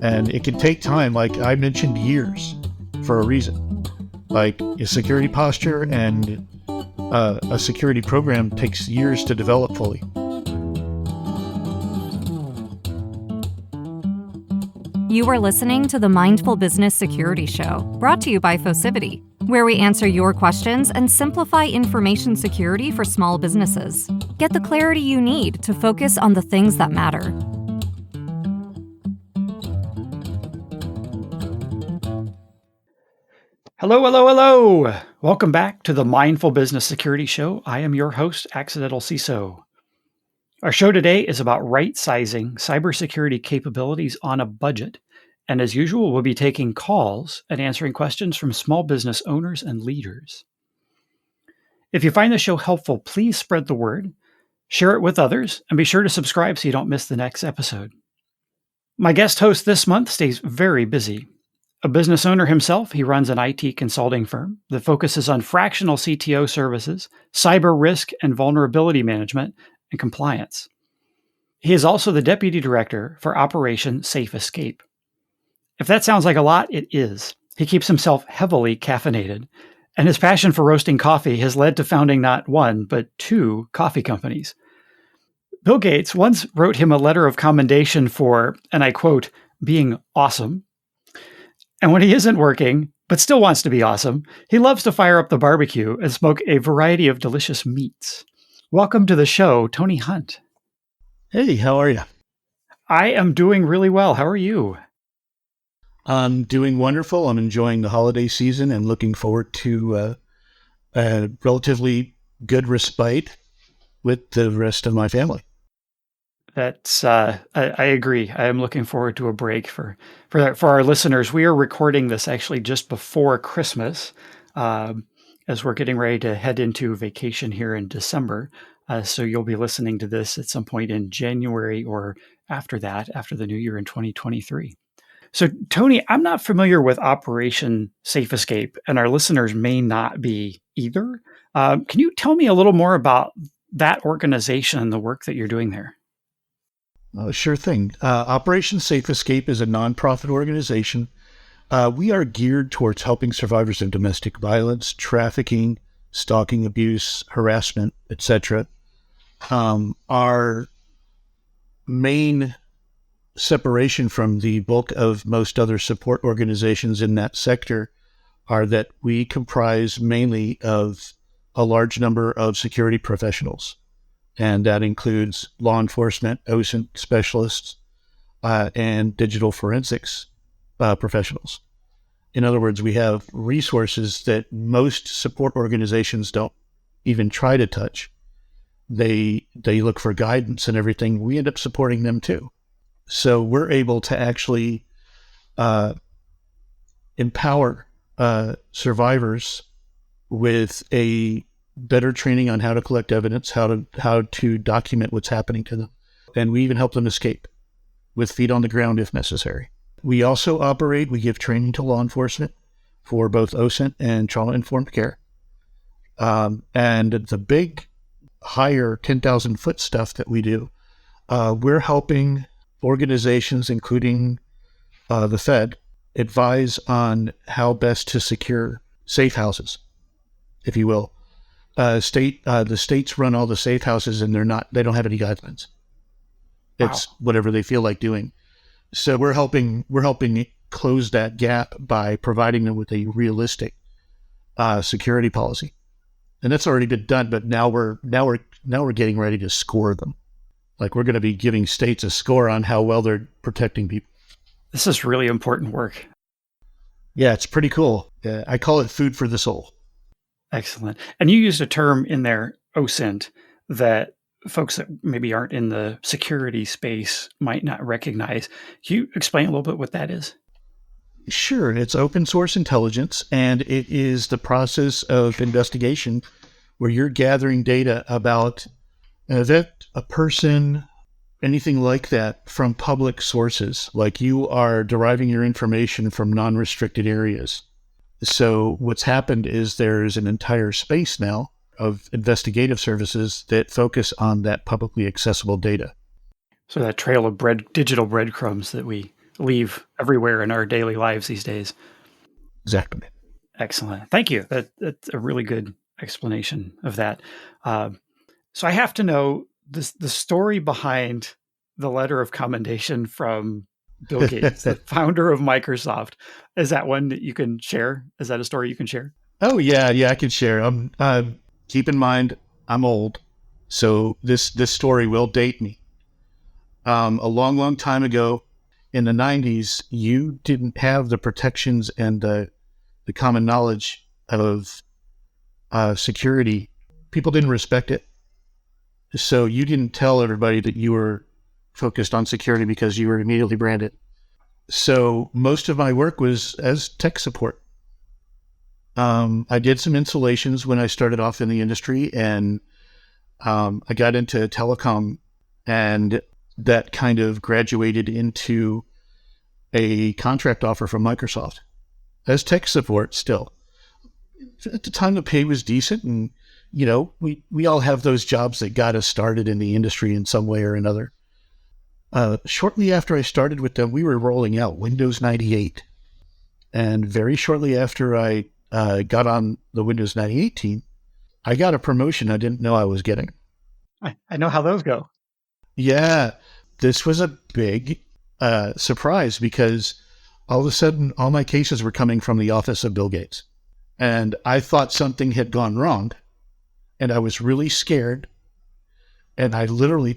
And it can take time, like I mentioned, years for a reason. Like a security posture and a security program takes years to develop fully. You are listening to the Mindful Business Security Show, brought to you by Fosivity, where we answer your questions and simplify information security for small businesses. Get the clarity you need to focus on the things that matter. Hello, hello, hello. Welcome back to the Mindful Business Security Show. I am your host, Accidental CISO. Our show today is about right-sizing cybersecurity capabilities on a budget. And as usual, we'll be taking calls and answering questions from small business owners and leaders. If you find the show helpful, please spread the word, share it with others, and be sure to subscribe so you don't miss the next episode. My guest host this month stays very busy. A business owner himself, he runs an IT consulting firm that focuses on fractional CTO services, cyber risk and vulnerability management, and compliance. He is also the deputy director for Operation Safe Escape. If that sounds like a lot, it is. He keeps himself heavily caffeinated, and his passion for roasting coffee has led to founding not one, but two coffee companies. Bill Gates once wrote him a letter of commendation for, and I quote, being awesome. And when he isn't working, but still wants to be awesome, he loves to fire up the barbecue and smoke a variety of delicious meats. Welcome to the show, Tony Hunt. Hey, how are you? I am doing really well. How are you? I'm doing wonderful. I'm enjoying the holiday season and looking forward to a relatively good respite with the rest of my family. That's I agree. I am looking forward to a break for our listeners. We are recording this actually just before Christmas, as we're getting ready to head into vacation here in December. So you'll be listening to this at some point in January or after that, after the new year in 2023. So Tony, I'm not familiar with Operation Safe Escape, and our listeners may not be either. Can you tell me a little more about that organization and the work that you're doing there? Sure thing. Operation Safe Escape is a nonprofit organization. We are geared towards helping survivors of domestic violence, trafficking, stalking, abuse, harassment, etc. Our main separation from the bulk of most other support organizations in that sector are that we comprise mainly of a large number of security professionals. And that includes law enforcement, OSINT specialists, and digital forensics professionals. In other words, we have resources that most support organizations don't even try to touch. They look for guidance and everything. We end up supporting them too. So we're able to actually empower survivors with a better training on how to collect evidence, how to document what's happening to them. And we even help them escape with feet on the ground if necessary. We also we give training to law enforcement for both OSINT and trauma-informed care. And the big, higher 10,000-foot stuff that we do, we're helping organizations, including the Fed, advise on how best to secure safe houses, if you will. The states run all the safe houses, and they don't have any guidelines. It's whatever they feel like doing. So we're helping close that gap by providing them with a realistic security policy, and that's already been done. But now we're getting ready to score them. Like we're going to be giving states a score on how well they're protecting people. This is really important work. Yeah, it's pretty cool. I call it food for the soul. Excellent. And you used a term in there, OSINT, that folks that maybe aren't in the security space might not recognize. Can you explain a little bit what that is? Sure. It's open source intelligence, and it is the process of investigation where you're gathering data about an event, a person, anything like that from public sources. Like you are deriving your information from non-restricted areas. So what's happened is there's an entire space now of investigative services that focus on that publicly accessible data. So that trail of digital breadcrumbs that we leave everywhere in our daily lives these days. Exactly. Excellent. Thank you. That's a really good explanation of that. So I have to know the story behind the letter of commendation from Bill Gates, the founder of Microsoft. Is that one that you can share? Is that a story you can share? Oh yeah, I can share. Keep in mind, I'm old, so this story will date me. A long time ago, in the 90s, you didn't have the protections and the common knowledge of security. People didn't respect it, so you didn't tell everybody that you were focused on security because you were immediately branded. So most of my work was as tech support. I did some installations when I started off in the industry, and I got into telecom, and that kind of graduated into a contract offer from Microsoft as tech support still. At the time, the pay was decent, and, we all have those jobs that got us started in the industry in some way or another. Shortly after I started with them, we were rolling out Windows 98. And very shortly after I got on the Windows 98 team, I got a promotion I didn't know I was getting. I know how those go. Yeah, this was a big surprise because all of a sudden, all my cases were coming from the office of Bill Gates. And I thought something had gone wrong. And I was really scared. And I literally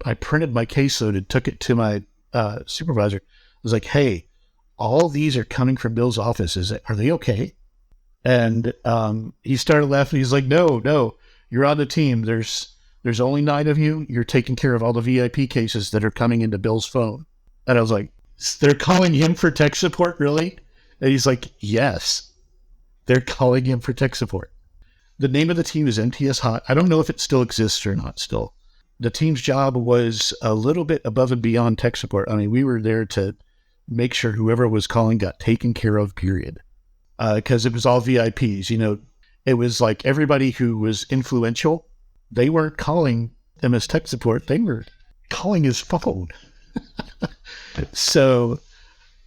I printed my caseload and took it to my supervisor. I was like, hey, all these are coming from Bill's office. Are they okay? And he started laughing. He's like, no, you're on the team. There's only 9 of you. You're taking care of all the VIP cases that are coming into Bill's phone. And I was like, they're calling him for tech support, really? And he's like, yes, they're calling him for tech support. The name of the team is MTS Hot. I don't know if it still exists or not still. The team's job was a little bit above and beyond tech support. I mean, we were there to make sure whoever was calling got taken care of, period. Because it was all VIPs. It was like everybody who was influential, they weren't calling them as tech support. They were calling his phone. So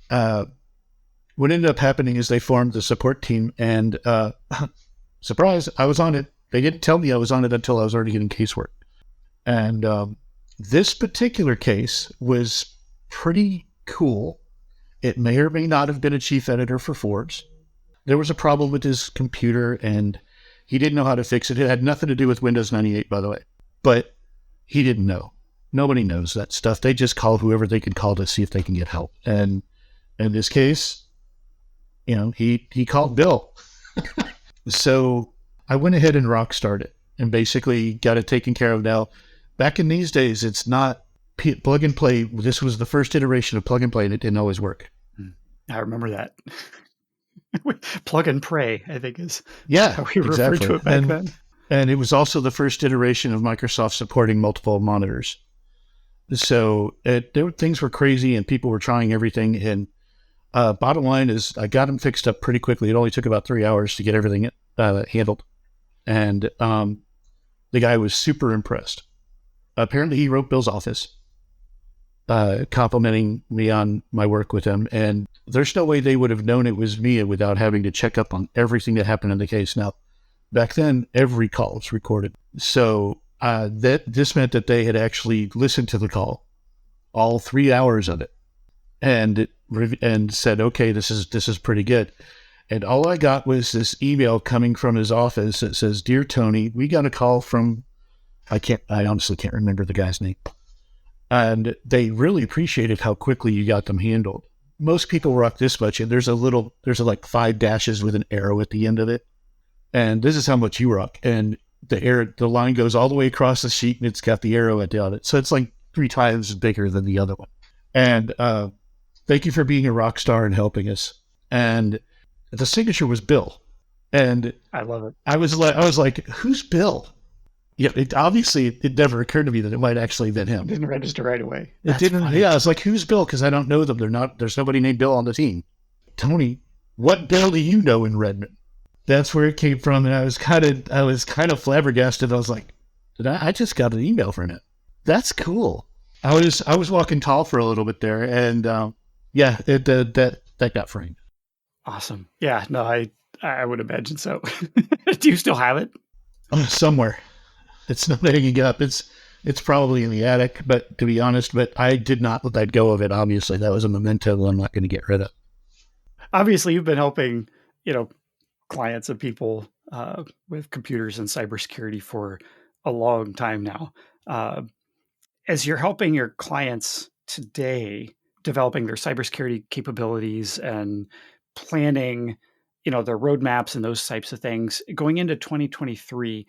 what ended up happening is they formed the support team, and surprise, I was on it. They didn't tell me I was on it until I was already getting casework. And this particular case was pretty cool. It may or may not have been a chief editor for Forbes. There was a problem with his computer, and he didn't know how to fix it. It had nothing to do with Windows 98, by the way. But he didn't know. Nobody knows that stuff. They just call whoever they can call to see if they can get help. And in this case, he called Bill. So I went ahead and rock started it and basically got it taken care of. Now, back in these days, it's not plug and play. This was the first iteration of plug and play, and it didn't always work. I remember that. Plug and pray, I think, is how we referred to it back then. And it was also the first iteration of Microsoft supporting multiple monitors. So things were crazy, and people were trying everything. And bottom line is, I got them fixed up pretty quickly. It only took about 3 hours to get everything handled. And the guy was super impressed. Apparently, he wrote Bill's office, complimenting me on my work with him. And there's no way they would have known it was me without having to check up on everything that happened in the case. Now, back then, every call was recorded. So this meant that they had actually listened to the call, all 3 hours of it, and said, okay, this is pretty good. And all I got was this email coming from his office that says, "Dear Tony, we got a call from," I honestly can't remember the guy's name. And they really appreciated how quickly you got them handled. Most people rock this much, and there's like 5 dashes with an arrow at the end of it. And this is how much you rock. And the line goes all the way across the sheet, and it's got the arrow at the end. So it's like 3 times bigger than the other one. And thank you for being a rock star and helping us. And the signature was Bill. And I love it. I was like, who's Bill? Yeah, it never occurred to me that it might actually have been him. It didn't register right away. It didn't. Funny. Yeah, I was like, who's Bill? Because I don't know them. There's nobody named Bill on the team. Tony, what Bill do you know in Redmond? That's where it came from. And I was kind of flabbergasted. I was like, I just got an email from him. That's cool. I was walking tall for a little bit there, and Yeah, that got framed. Awesome. Yeah, no, I would imagine so. Do you still have it? Somewhere. It's not hanging up. It's probably in the attic, but to be honest, but I did not let that go of it. Obviously, that was a memento I'm not going to get rid of. Obviously, you've been helping, clients and people with computers and cybersecurity for a long time now. As you're helping your clients today, developing their cybersecurity capabilities and planning, their roadmaps and those types of things, going into 2023,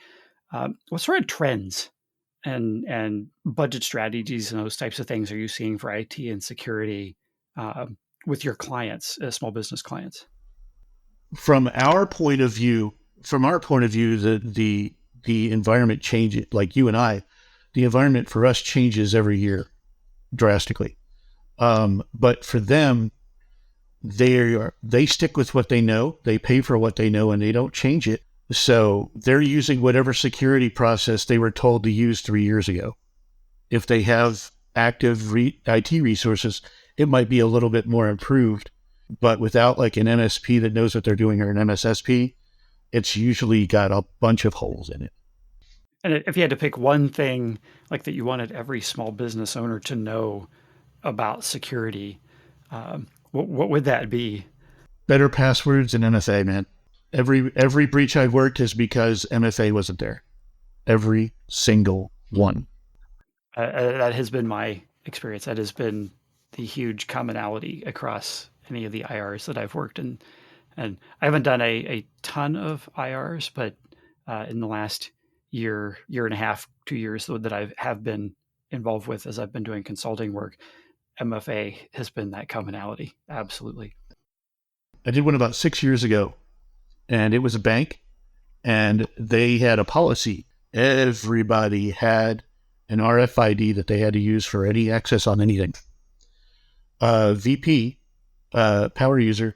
what sort of trends and budget strategies and those types of things are you seeing for IT and security with your clients, small business clients? From our point of view, the environment changes. Like you and I, the environment for us changes every year drastically. But for them, they stick with what they know. They pay for what they know, and they don't change it. So they're using whatever security process they were told to use 3 years ago. If they have active IT resources, it might be a little bit more improved, but without like an MSP that knows what they're doing or an MSSP, it's usually got a bunch of holes in it. And if you had to pick one thing like that you wanted every small business owner to know about security, what would that be? Better passwords and MFA, man. Every breach I've worked is because MFA wasn't there. Every single one. That has been my experience. That has been the huge commonality across any of the IRs that I've worked in. And I haven't done a ton of IRs, but in the last year and a half, 2 years that I have been involved with as I've been doing consulting work, MFA has been that commonality. Absolutely. I did one about 6 years ago, and it was a bank, and they had a policy. Everybody had an RFID that they had to use for any access on anything. VP, power user,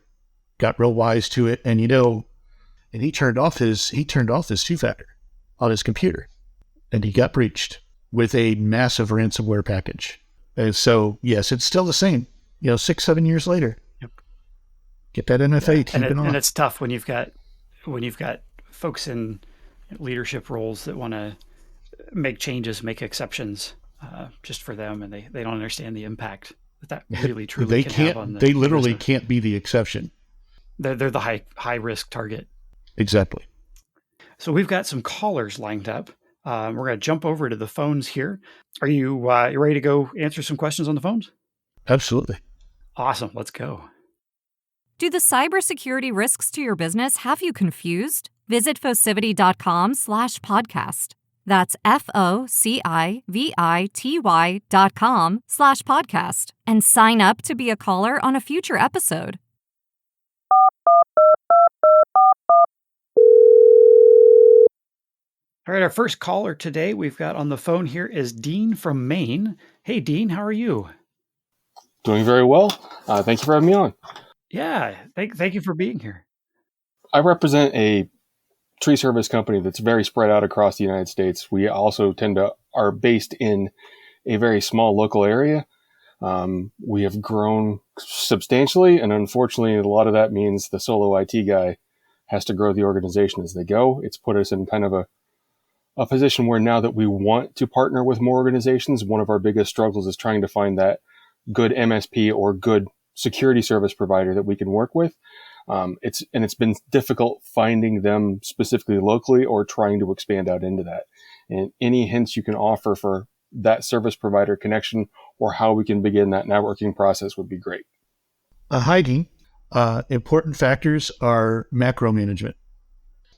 got real wise to it, and and he turned off his two-factor on his computer, and he got breached with a massive ransomware package. And so, yes, it's still the same. 6-7 years later. Yep. Get that MFA. Keep it on. And it's tough when you've got folks in leadership roles that want to make changes, make exceptions just for them, and they don't understand the impact that really truly can have on the They literally business. can't be the exception. They're the high risk target. Exactly. So we've got some callers lined up. We're going to jump over to the phones here. Are you ready to go answer some questions on the phones? Absolutely. Awesome. Let's go. Do the cybersecurity risks to your business have you confused? Visit Focivity.com/podcast. That's FOCIVITY.com/podcast and sign up to be a caller on a future episode. All right, our first caller today we've got on the phone here is Dean from Maine. Hey, Dean, how are you? Doing very well. Thank you for having me on. Yeah, thank you for being here. I represent a tree service company that's very spread out across the United States. We also are based in a very small local area. We have grown substantially, and unfortunately, a lot of that means the solo IT guy has to grow the organization as they go. It's put us in kind of a position where now that we want to partner with more organizations, one of our biggest struggles is trying to find that good MSP or good security service provider that we can work with. It's been difficult finding them specifically locally or trying to expand out into that. And any hints you can offer for that service provider connection or how we can begin that networking process would be great. Hi, Dean. Important factors are macro management.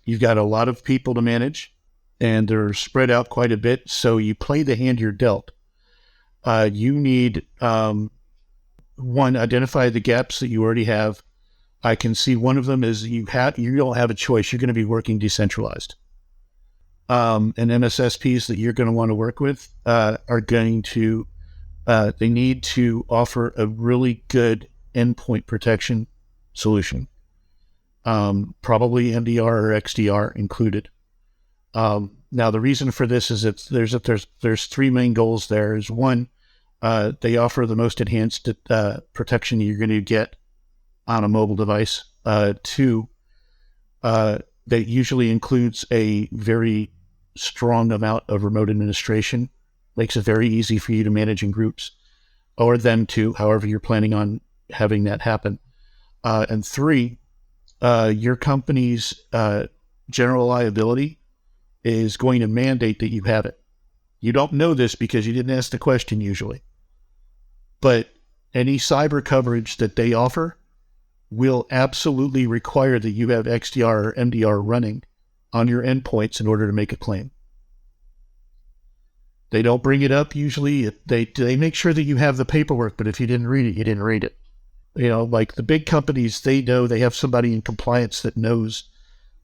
You've got a lot of people to manage, and they're spread out quite a bit. So you play the hand you're dealt. You need, one, identify the gaps that you already have. I can see one of them is you don't have a choice. You're going to be working decentralized. And MSSPs that you're going to want to work with are going to, they need to offer a really good endpoint protection solution. Probably MDR or XDR included. Now the reason for this is there's three main goals there. Is one, They offer the most enhanced protection you're going to get on a mobile device. 2, that usually includes a very strong amount of remote administration. Makes it very easy for you to manage in groups, or them to, however you're planning on having that happen. And 3, your company's general liability is going to mandate that you have it. You don't know this because you didn't ask the question usually, but any cyber coverage that they offer will absolutely require that you have XDR or MDR running on your endpoints in order to make a claim. They don't bring it up usually. They make sure that you have the paperwork, but if you didn't read it, you didn't read it. Like the big companies, they know they have somebody in compliance that knows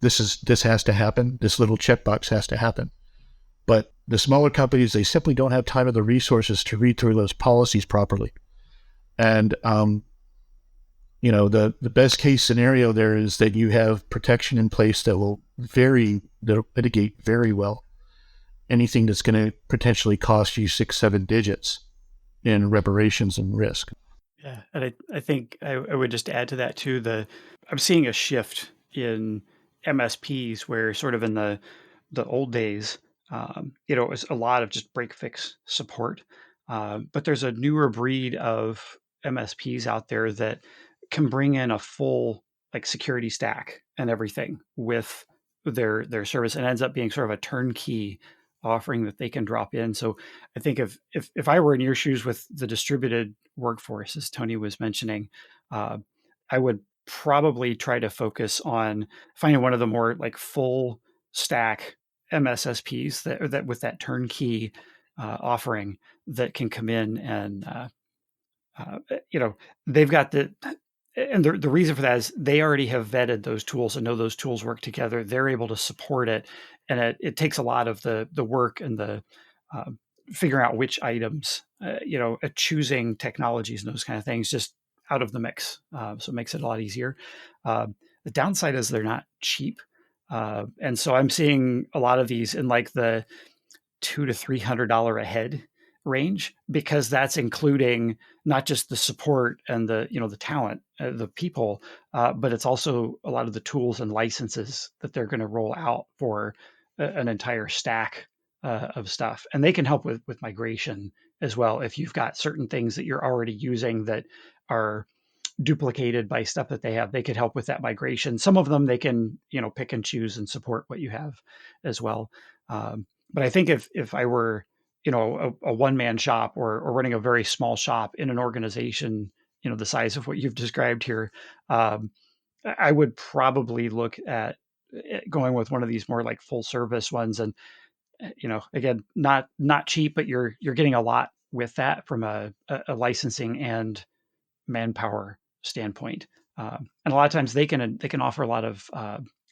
this has to happen. This little checkbox has to happen. But the smaller companies, they simply don't have time or the resources to read through those policies properly. And, the best case scenario there is that you have protection in place that'll mitigate very well anything that's going to potentially cost you 6-7 digits in reparations and risk. Yeah, and I think I would just add to that too. I'm seeing a shift in MSPs where sort of in the old days, it was a lot of just break fix support, but there's a newer breed of MSPs out there that can bring in a full like security stack and everything with their service, and ends up being sort of a turnkey offering that they can drop in. So I think if I were in your shoes with the distributed workforce, as Tony was mentioning, I would probably try to focus on finding one of the more like full stack MSSPs that with that turnkey offering that can come in and they've got and the reason for that is they already have vetted those tools and know those tools work together. They're able to support it, and it takes a lot of the work and the figuring out which items, choosing technologies and those kind of things just out of the mix. So it makes it a lot easier. The downside is they're not cheap, and so I'm seeing a lot of these in like the $200 to $300 a head range, because that's including not just the support and the talent, the people, but it's also a lot of the tools and licenses that they're going to roll out for an entire stack of stuff. And they can help with migration as well. If you've got certain things that you're already using that are duplicated by stuff that they have, they could help with that migration. Some of them they can pick and choose and support what you have as well. But I think if I were a one-man shop or running a very small shop in an organization, the size of what you've described here, I would probably look at going with one of these more like full service ones. And, again, not cheap, but you're getting a lot with that from a licensing and manpower standpoint. And a lot of times they can offer a lot of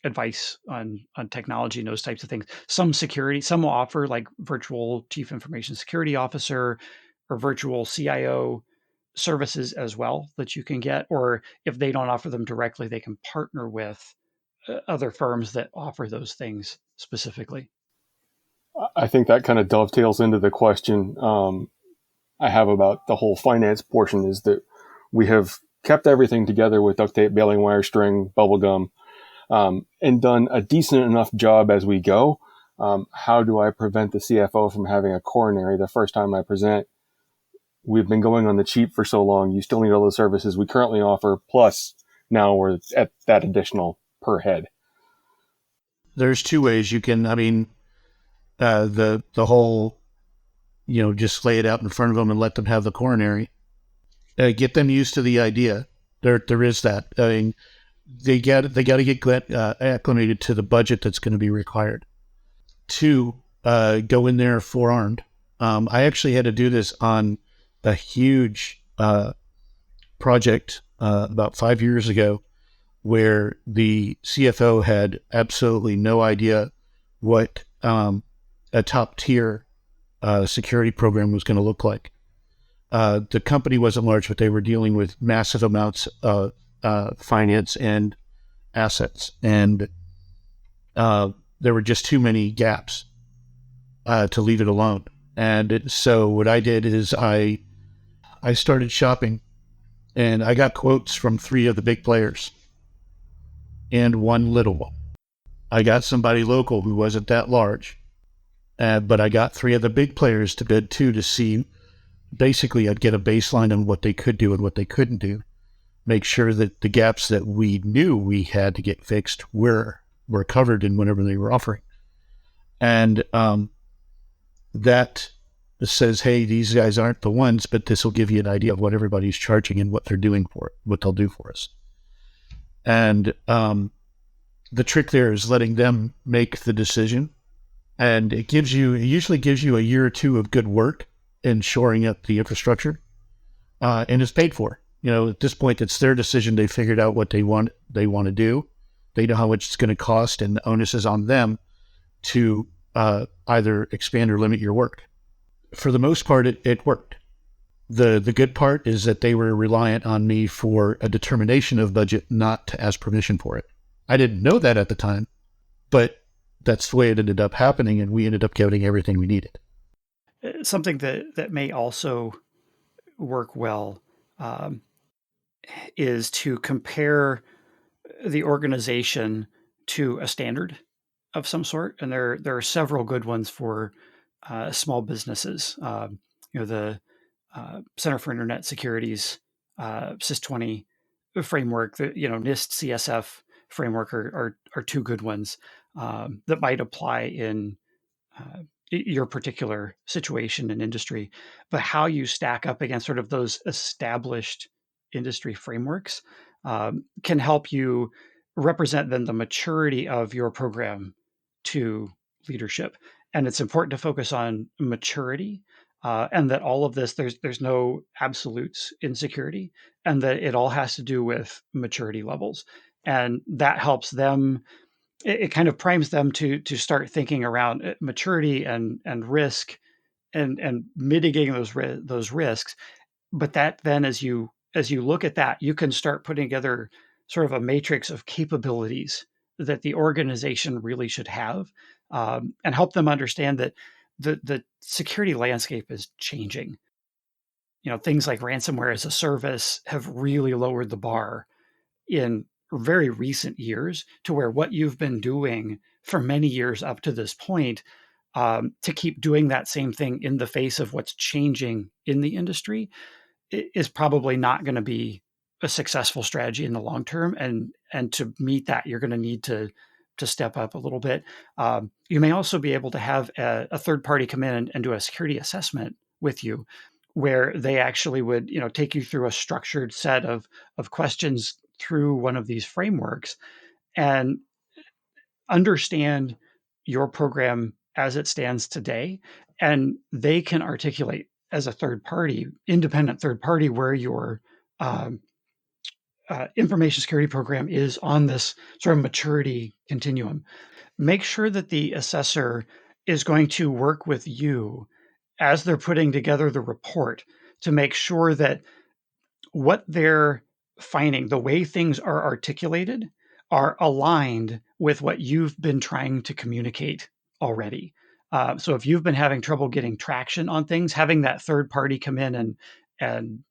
advice on technology and those types of things. Some will offer like virtual chief information security officer or virtual CIO services as well that you can get. Or if they don't offer them directly, they can partner with other firms that offer those things specifically. I think that kind of dovetails into the question I have about the whole finance portion, is that we have kept everything together with duct tape, baling wire, string, bubble gum, and done a decent enough job as we go. How do I prevent the CFO from having a coronary the first time I present? We've been going on the cheap for so long. You still need all the services we currently offer. Plus, now we're at that additional per head. There's 2 ways you can, the whole, just lay it out in front of them and let them have the coronary. Get them used to the idea. There is that. They got to get acclimated to the budget that's going to be required. 2, go in there forearmed. I actually had to do this on a huge project about 5 years ago, where the CFO had absolutely no idea what a top tier security program was going to look like. The company wasn't large, but they were dealing with massive amounts of finance and assets, and there were just too many gaps to leave it alone. And so what I did is I I started shopping, and I got quotes from 3 of the big players and 1 little one. I got somebody local who wasn't that large, but I got 3 of the big players to bid too, to see. Basically, I'd get a baseline on what they could do and what they couldn't do. Make sure that the gaps that we knew we had to get fixed were covered in whatever they were offering. And that says, hey, these guys aren't the ones, but this will give you an idea of what everybody's charging and what they're doing for it, what they'll do for us. And the trick there is letting them make the decision. And it usually gives you a year or 2 of good work in shoring up the infrastructure, and it's paid for. At this point, it's their decision. They figured out what they want to do. They know how much it's going to cost, and the onus is on them to either expand or limit your work. For the most part, it worked. The good part is that they were reliant on me for a determination of budget, not to ask permission for it. I didn't know that at the time, but that's the way it ended up happening, and we ended up getting everything we needed. Something that may also work well is to compare the organization to a standard of some sort, and there are several good ones for small businesses. The Center for Internet Security's SIS-20 framework, the NIST CSF framework are 2 good ones that might apply in your particular situation and industry. But how you stack up against sort of those established industry frameworks can help you represent then the maturity of your program to leadership. And it's important to focus on maturity, and that all of this, there's no absolutes in security, and that it all has to do with maturity levels. And that helps them. It kind of primes them to start thinking around maturity and risk and mitigating those risks. But that then, as you look at that, you can start putting together sort of a matrix of capabilities that the organization really should have, and help them understand that the security landscape is changing. Things like ransomware as a service have really lowered the bar in very recent years, to where what you've been doing for many years up to this point, to keep doing that same thing in the face of what's changing in the industry, is probably not going to be a successful strategy in the long term. And to meet that, you're going to need to step up a little bit. You may also be able to have a third party come in and do a security assessment with you, where they actually would take you through a structured set of questions through one of these frameworks and understand your program as it stands today. And they can articulate as a independent third party, where your information security program is on this sort of maturity continuum. Make sure that the assessor is going to work with you as they're putting together the report to make sure that what they're finding, the way things are articulated, are aligned with what you've been trying to communicate already. So if you've been having trouble getting traction on things, having that third party come in and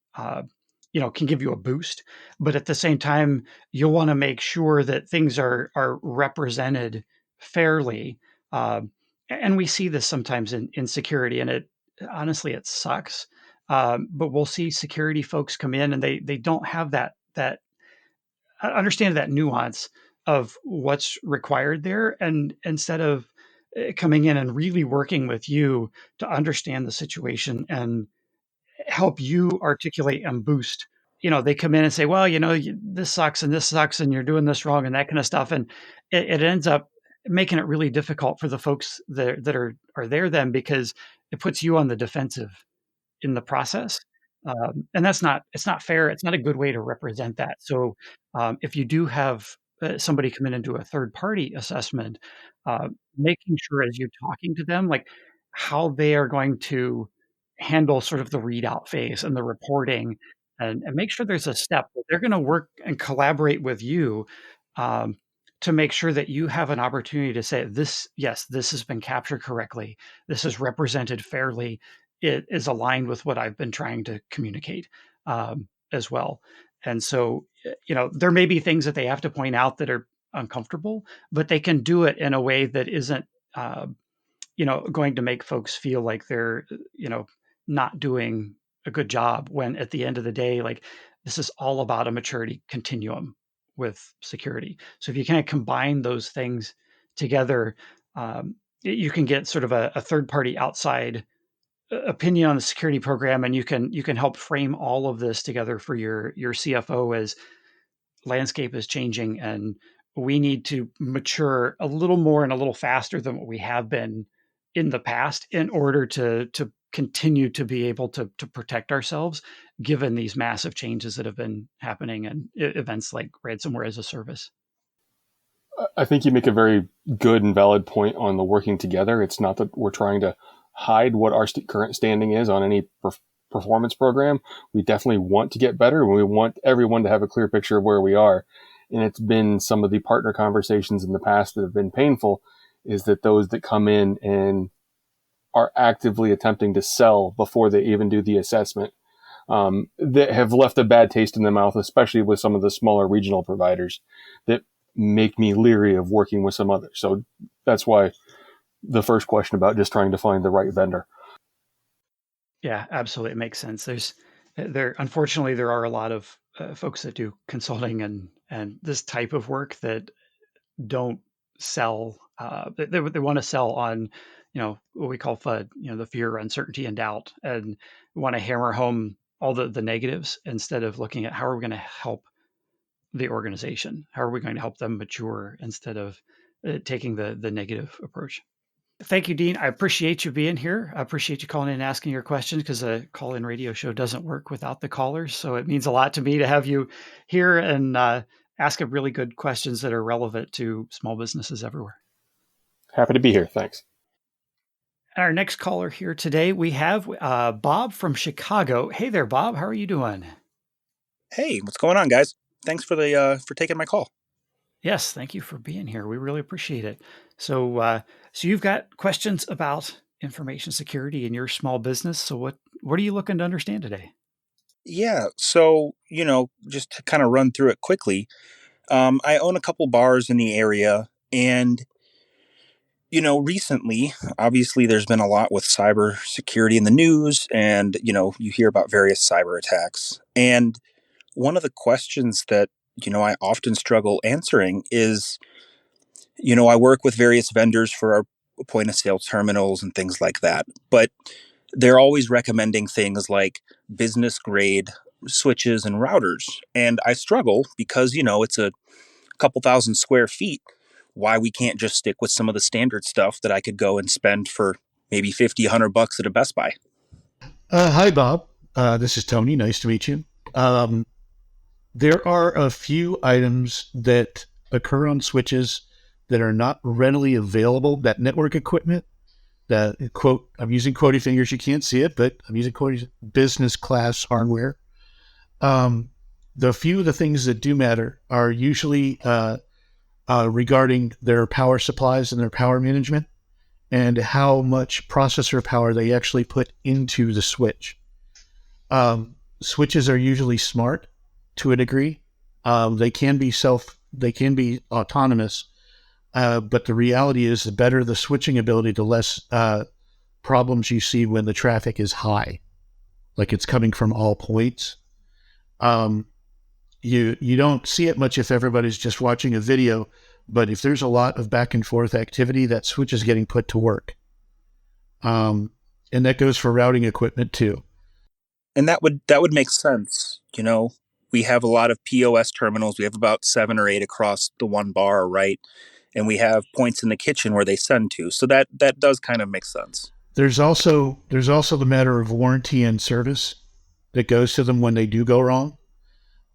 can give you a boost. But at the same time, you'll want to make sure that things are represented fairly. And we see this sometimes in security, and it honestly, it sucks. But we'll see security folks come in and they don't have that understand that nuance of what's required there. And instead of coming in and really working with you to understand the situation and help you articulate and boost, they come in and say, well, this sucks and you're doing this wrong and that kind of stuff. And it ends up making it really difficult for the folks that are there then, because it puts you on the defensive in the process. And it's not fair. It's not a good way to represent that. So if you do have somebody come in and do a third party assessment, making sure as you're talking to them, like how they are going to handle sort of the readout phase and the reporting, and make sure there's a step that they're going to work and collaborate with you, to make sure that you have an opportunity to say, yes, this has been captured correctly. This is represented fairly it is aligned with what I've been trying to communicate as well. And so, there may be things that they have to point out that are uncomfortable, but they can do it in a way that isn't, going to make folks feel like they're, not doing a good job, when at the end of the day, like, this is all about a maturity continuum with security. So if you kind of combine those things together, you can get sort of a third party outside opinion on the security program, and you can help frame all of this together for your CFO as landscape is changing, and we need to mature a little more and a little faster than what we have been in the past in order to continue to be able to protect ourselves given these massive changes that have been happening and events like ransomware as a service. I think you make a very good and valid point on the working together. It's not that we're trying to hide what our current standing is on any performance program. We definitely want to get better, and we want everyone to have a clear picture of where we are. And it's been some of the partner conversations in the past that have been painful, is that those that come in and are actively attempting to sell before they even do the assessment, that have left a bad taste in the mouth, especially with some of the smaller regional providers, that make me leery of working with some others. So that's why the first question about just trying to find the right vendor. Yeah, absolutely. It makes sense. Unfortunately, there are a lot of folks that do consulting and this type of work that don't sell. They want to sell on, what we call FUD, the fear, uncertainty, and doubt, and want to hammer home all the negatives instead of looking at how are we going to help the organization? How are we going to help them mature instead of taking the negative approach? Thank you, Dean. I appreciate you being here. I appreciate you calling in and asking your questions, because a call-in radio show doesn't work without the callers. So it means a lot to me to have you here and ask really good questions that are relevant to small businesses everywhere. Happy to be here. Thanks. Our next caller here today, we have Bob from Chicago. Hey there, Bob. How are you doing? Hey, what's going on, guys? Thanks for taking my call. Yes, thank you for being here. We really appreciate it. So you've got questions about information security in your small business. So what are you looking to understand today? Yeah, so, just to kind of run through it quickly, I own a couple bars in the area, and, recently, obviously, there's been a lot with cyber security in the news, and, you hear about various cyber attacks. And one of the questions that, I often struggle answering is, I work with various vendors for our point of sale terminals and things like that, but they're always recommending things like business grade switches and routers. And I struggle because, it's a couple thousand square feet. Why we can't just stick with some of the standard stuff that I could go and spend for maybe $50, $100 at a Best Buy. Hi, Bob. This is Tony. Nice to meet you. There are a few items that occur on switches that are not readily available, that network equipment, that quote, I'm using quotey fingers, you can't see it, but I'm using quotey, business class hardware. The few of the things that do matter are usually regarding their power supplies and their power management and how much processor power they actually put into the switch. Switches are usually smart to a degree. They can be autonomous, but the reality is the better the switching ability, the less problems you see when the traffic is high, like it's coming from all points. You don't see it much if everybody's just watching a video, but if there's a lot of back and forth activity, that switch is getting put to work. And that goes for routing equipment too. And that would make sense. We have a lot of POS terminals. We have about 7 or 8 across the one bar, right? And we have points in the kitchen where they send to. So that does kind of make sense. There's also the matter of warranty and service that goes to them when they do go wrong.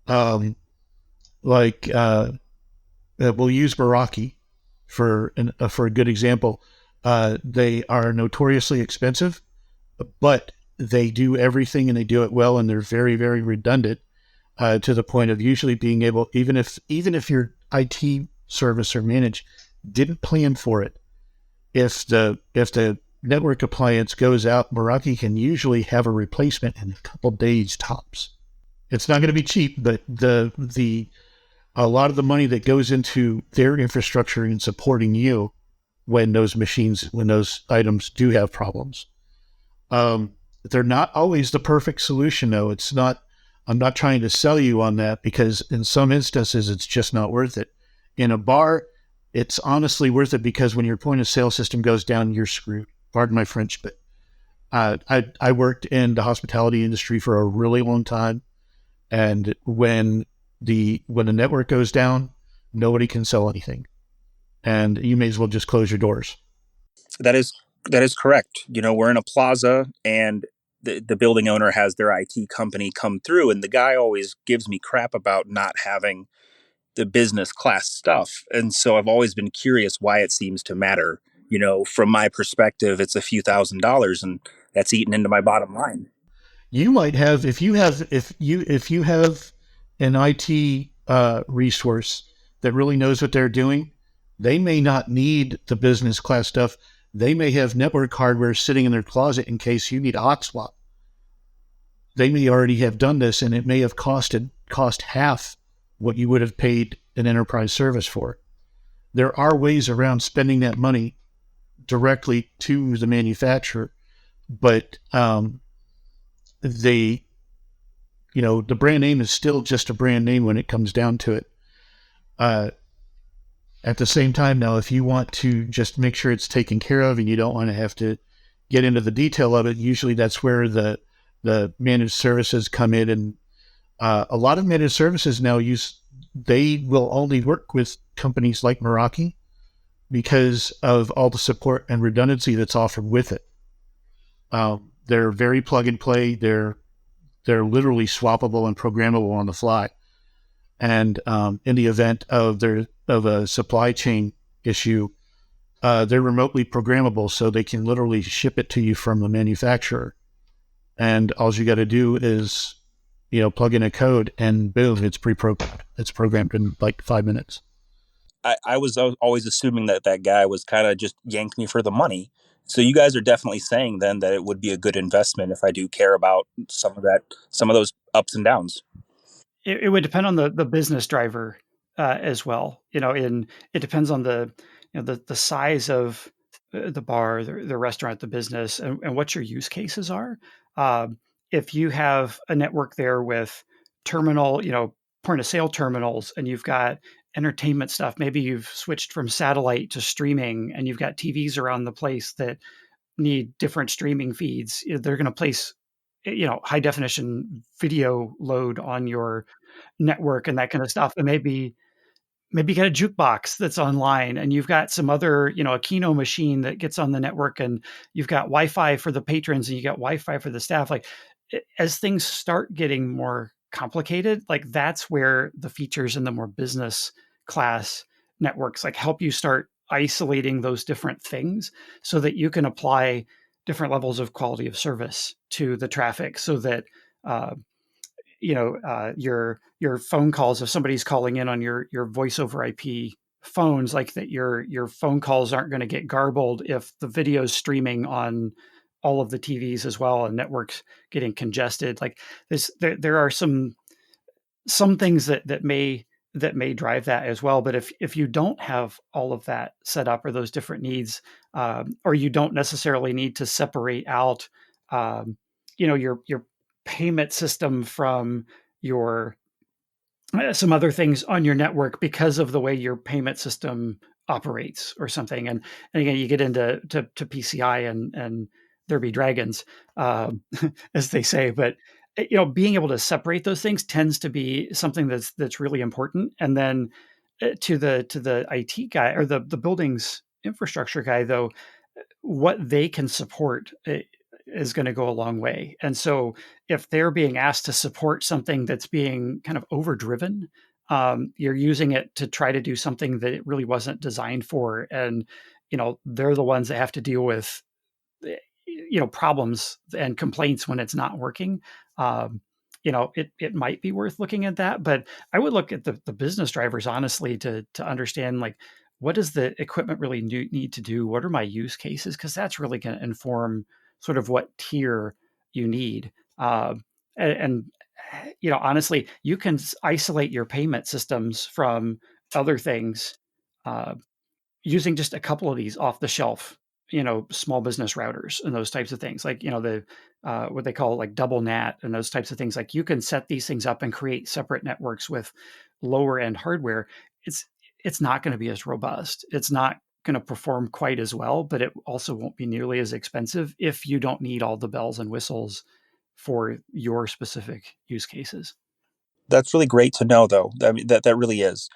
We'll use Meraki for a good example. They are notoriously expensive, but they do everything and they do it well, and they're very, very redundant to the point of usually being able, even if your IT service or manage didn't plan for it, if the network appliance goes out, Meraki can usually have a replacement in a couple days tops. It's not going to be cheap, but a lot of the money that goes into their infrastructure and supporting you when those items do have problems. They're not always the perfect solution, though. I'm not trying to sell you on that, because in some instances, it's just not worth it. In a bar, it's honestly worth it, because when your point of sale system goes down, you're screwed. Pardon my French, but I worked in the hospitality industry for a really long time. And when the network goes down, nobody can sell anything. And you may as well just close your doors. That is correct. We're in a plaza, and the building owner has their IT company come through, and the guy always gives me crap about not having the business class stuff. And so I've always been curious why it seems to matter. From my perspective, it's a few $1,000s, and that's eaten into my bottom line. You might have, if you have an IT resource that really knows what they're doing, they may not need the business class stuff. They may have network hardware sitting in their closet in case you need a hot swap. They may already have done this, and it may have cost half what you would have paid an enterprise service for. There are ways around spending that money directly to the manufacturer, but the brand name is still just a brand name when it comes down to it. At the same time, now, if you want to just make sure it's taken care of and you don't want to have to get into the detail of it, usually that's where the managed services come in. And a lot of managed services now they will only work with companies like Meraki because of all the support and redundancy that's offered with it. They're very plug and play. They're literally swappable and programmable on the fly. And in the event of a supply chain issue, they're remotely programmable, so they can literally ship it to you from the manufacturer. And all you got to do is, plug in a code, and boom, it's pre-programmed. It's programmed in like 5 minutes. I was always assuming that guy was kind of just yanked me for the money. So you guys are definitely saying then that it would be a good investment if I do care about some of those ups and downs. It would depend on the business driver as well. It depends on the size of the bar, the restaurant, the business, and what your use cases are. If you have a network there with point of sale terminals, and you've got entertainment stuff, maybe you've switched from satellite to streaming, and you've got TVs around the place that need different streaming feeds, they're going to place high definition video load on your network and that kind of stuff. And maybe you got a jukebox that's online, and you've got some other, a Kino machine that gets on the network, and you've got Wi-Fi for the patrons, and you got Wi-Fi for the staff. Like, as things start getting more complicated, like, that's where the features in the more business class networks help you start isolating those different things so that you can apply different levels of quality of service to the traffic, so that your phone calls, if somebody's calling in on your voice over IP phones, like that, your phone calls aren't going to get garbled if the video's streaming on all of the TVs as well, and networks getting congested. Like this, there are some things that may drive that as well. But if you don't have all of that set up, or those different needs, or you don't necessarily need to separate out, your payment system from your some other things on your network because of the way your payment system operates or something. And again, you get into PCI and there be dragons, as they say. But being able to separate those things tends to be something that's really important. And then to the IT guy, or the building's infrastructure guy, though, what they can support is going to go a long way. And so if they're being asked to support something that's being kind of overdriven, you're using it to try to do something that it really wasn't designed for. And, they're the ones that have to deal with, problems and complaints when it's not working. It might be worth looking at that, but I would look at the business drivers, honestly, to understand, like, what does the equipment really need to do? What are my use cases? Because that's really going to inform sort of what tier you need. And honestly, you can isolate your payment systems from other things uh, using just a couple of these off the shelf, small business routers and those types of things, like the what they call like double NAT and those types of things. Like you can set these things up and create separate networks with lower end hardware. It's it's not going to be as robust. It's not going to perform quite as well, but it also won't be nearly as expensive if you don't need all the bells and whistles for your specific use cases. That's really great to know, though. I mean, that really is.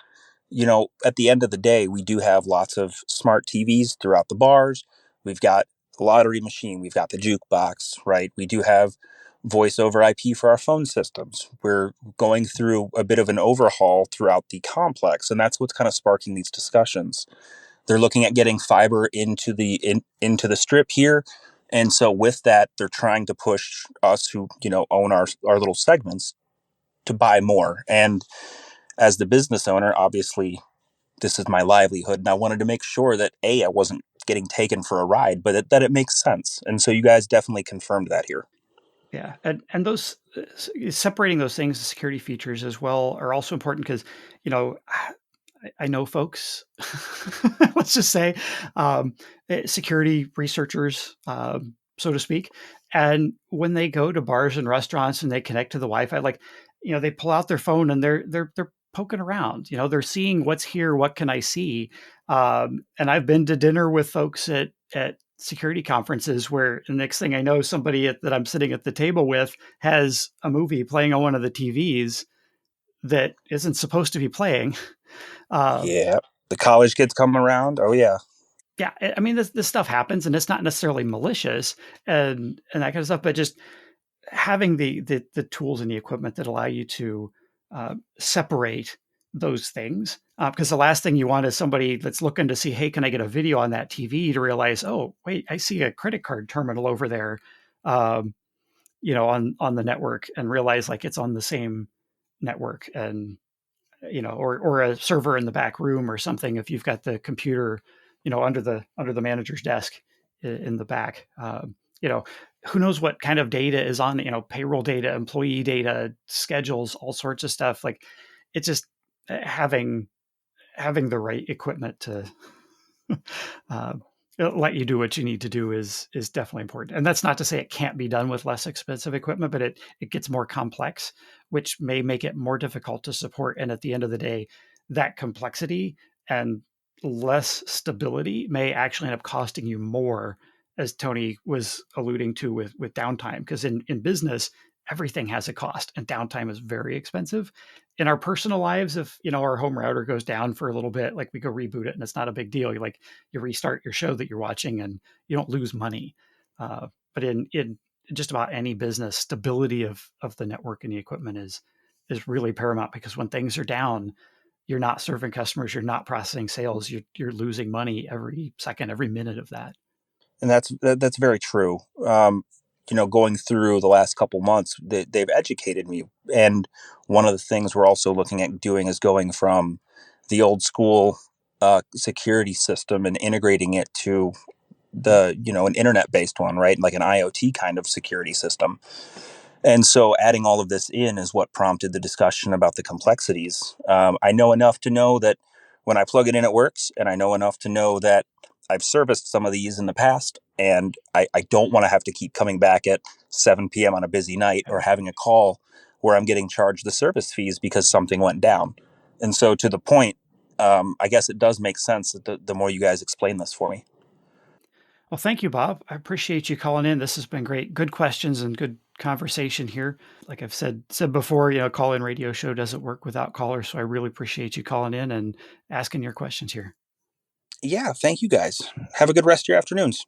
At the end of the day, we do have lots of smart TVs throughout the bars. We've got the lottery machine. We've got the jukebox, right? We do have voice over IP for our phone systems. We're going through a bit of an overhaul throughout the complex, and that's what's kind of sparking these discussions. They're looking at getting fiber into the strip here. And so with that, they're trying to push us who, own our little segments to buy more. And as the business owner, obviously this is my livelihood, and I wanted to make sure that I wasn't getting taken for a ride, but that it makes sense. And so you guys definitely confirmed that here. Yeah, and those separating those things, the security features as well, are also important because I know folks, let's just say, security researchers, so to speak, and when they go to bars and restaurants and they connect to the Wi-Fi, like they pull out their phone and they're poking around. They're seeing what's here, what can I see, and I've been to dinner with folks at security conferences where the next thing I know, somebody that I'm sitting at the table with has a movie playing on one of the TVs that isn't supposed to be playing. Yeah. The college kids come around. Oh, yeah. Yeah, I mean, this stuff happens, and it's not necessarily malicious and that kind of stuff, but just having the tools and the equipment that allow you to separate those things. Because the last thing you want is somebody that's looking to see, hey, can I get a video on that TV, to realize, oh, wait, I see a credit card terminal over there, on the network, and realize like it's on the same network, and or a server in the back room or something. If you've got the computer, under the manager's desk in the back, who knows what kind of data is on, payroll data, employee data, schedules, all sorts of stuff. Like it's just having the right equipment to uh, let you do what you need to do is definitely important. And that's not to say it can't be done with less expensive equipment, but it gets more complex, which may make it more difficult to support. And at the end of the day, that complexity and less stability may actually end up costing you more, as Tony was alluding to with downtime. Because in business, everything has a cost, and downtime is very expensive. In our personal lives, if our home router goes down for a little bit, like we go reboot it and it's not a big deal. You restart your show that you're watching and you don't lose money. But in just about any business, stability of the network and the equipment is really paramount, because when things are down, you're not serving customers, you're not processing sales, you're losing money every second, every minute of that. And that's very true. Going through the last couple months, they've educated me. And one of the things we're also looking at doing is going from the old school security system and integrating it to an internet based one, right? Like an IoT kind of security system. And so adding all of this in is what prompted the discussion about the complexities. I know enough to know that when I plug it in, it works. And I know enough to know that I've serviced some of these in the past, and I don't want to have to keep coming back at 7 p.m. on a busy night or having a call where I'm getting charged the service fees because something went down. And so to the point, I guess it does make sense that the more you guys explain this for me. Well, thank you, Bob. I appreciate you calling in. This has been great. Good questions and good conversation here. Like I've said before, call-in radio show doesn't work without callers. So I really appreciate you calling in and asking your questions here. Yeah, thank you guys. Have a good rest of your afternoons.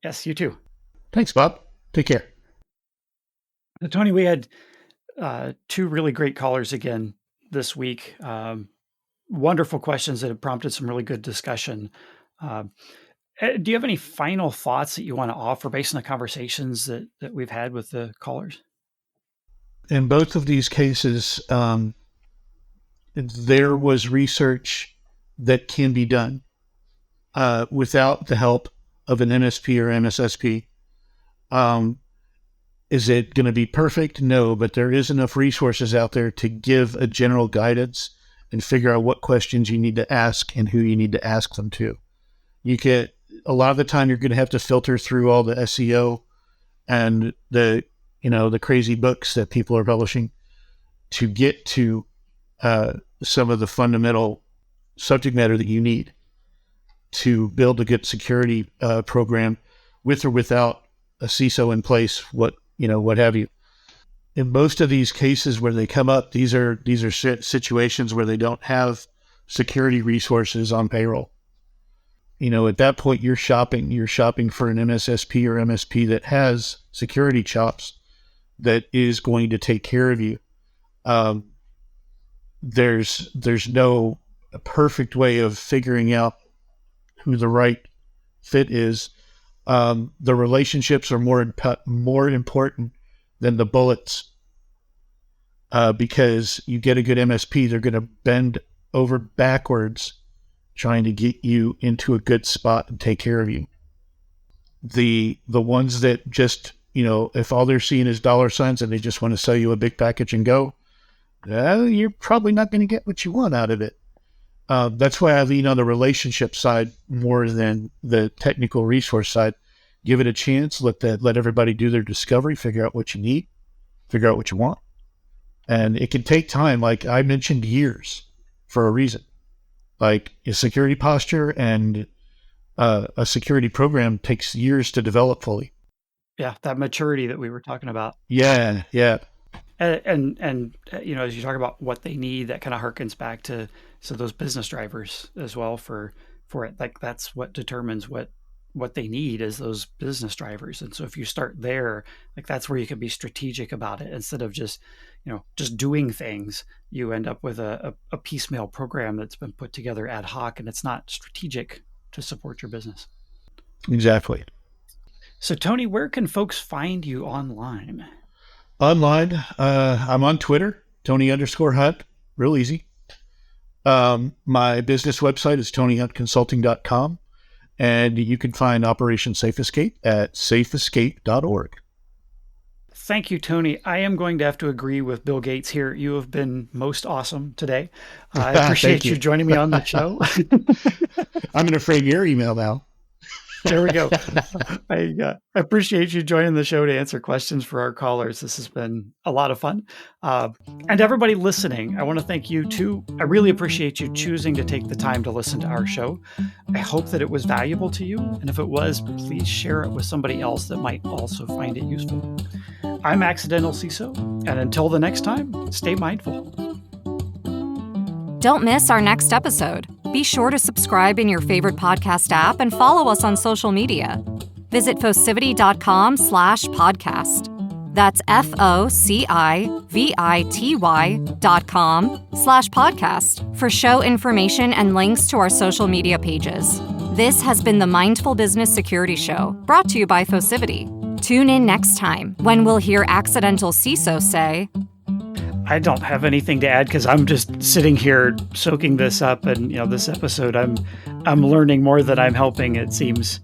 Yes, you too. Thanks, Bob. Take care. So, Tony, we had two really great callers again this week. Wonderful questions that have prompted some really good discussion. Do you have any final thoughts that you want to offer based on the conversations that we've had with the callers? In both of these cases, there was research that can be done without the help of an MSP or MSSP. Is it going to be perfect? No, but there is enough resources out there to give a general guidance and figure out what questions you need to ask and who you need to ask them to. A lot of the time you're going to have to filter through all the SEO and the crazy books that people are publishing to get to some of the fundamental subject matter that you need to build a good security program with or without a CISO in place, what have you. In most of these cases where they come up, these are situations where they don't have security resources on payroll. At that point, you're shopping for an MSSP or MSP that has security chops that is going to take care of you. There's no perfect way of figuring out who the right fit is. The relationships are more important than the bullets, because you get a good MSP, they're going to bend over backwards trying to get you into a good spot and take care of you. The ones that just, if all they're seeing is dollar signs and they just want to sell you a big package and go, you're probably not going to get what you want out of it. That's why I lean on the relationship side more than the technical resource side. Give it a chance. Let everybody do their discovery, figure out what you need, figure out what you want. And it can take time. Like I mentioned, years for a reason. Like a security posture and a security program takes years to develop fully. Yeah, that maturity that we were talking about. Yeah. And as you talk about what they need, that kind of harkens back to those business drivers as well for it. Like that's what determines what they need is those business drivers. And so if you start there, like that's where you can be strategic about it instead of just doing things. You end up with a piecemeal program that's been put together ad hoc, and it's not strategic to support your business. Exactly. So Tony, where can folks find you online? Online, I'm on Twitter, Tony_Hunt, real easy. My business website is TonyHuntConsulting.com, and you can find Operation Safe Escape at safeescape.org. Thank you, Tony. I am going to have to agree with Bill Gates here. You have been most awesome today. I appreciate you joining me on the show. I'm going to frame your email now. There we go. I appreciate you joining the show to answer questions for our callers. This has been a lot of fun. And everybody listening, I want to thank you too. I really appreciate you choosing to take the time to listen to our show. I hope that it was valuable to you. And if it was, please share it with somebody else that might also find it useful. I'm Accidental CISO. And until the next time, stay mindful. Don't miss our next episode. Be sure to subscribe in your favorite podcast app and follow us on social media. Visit Focivity.com/podcast. That's FOCIVITY.com/podcast for show information and links to our social media pages. This has been the Mindful Business Security Show, brought to you by Focivity. Tune in next time when we'll hear Accidental CISO say, I don't have anything to add because I'm just sitting here soaking this up, and this episode I'm learning more than I'm helping, it seems.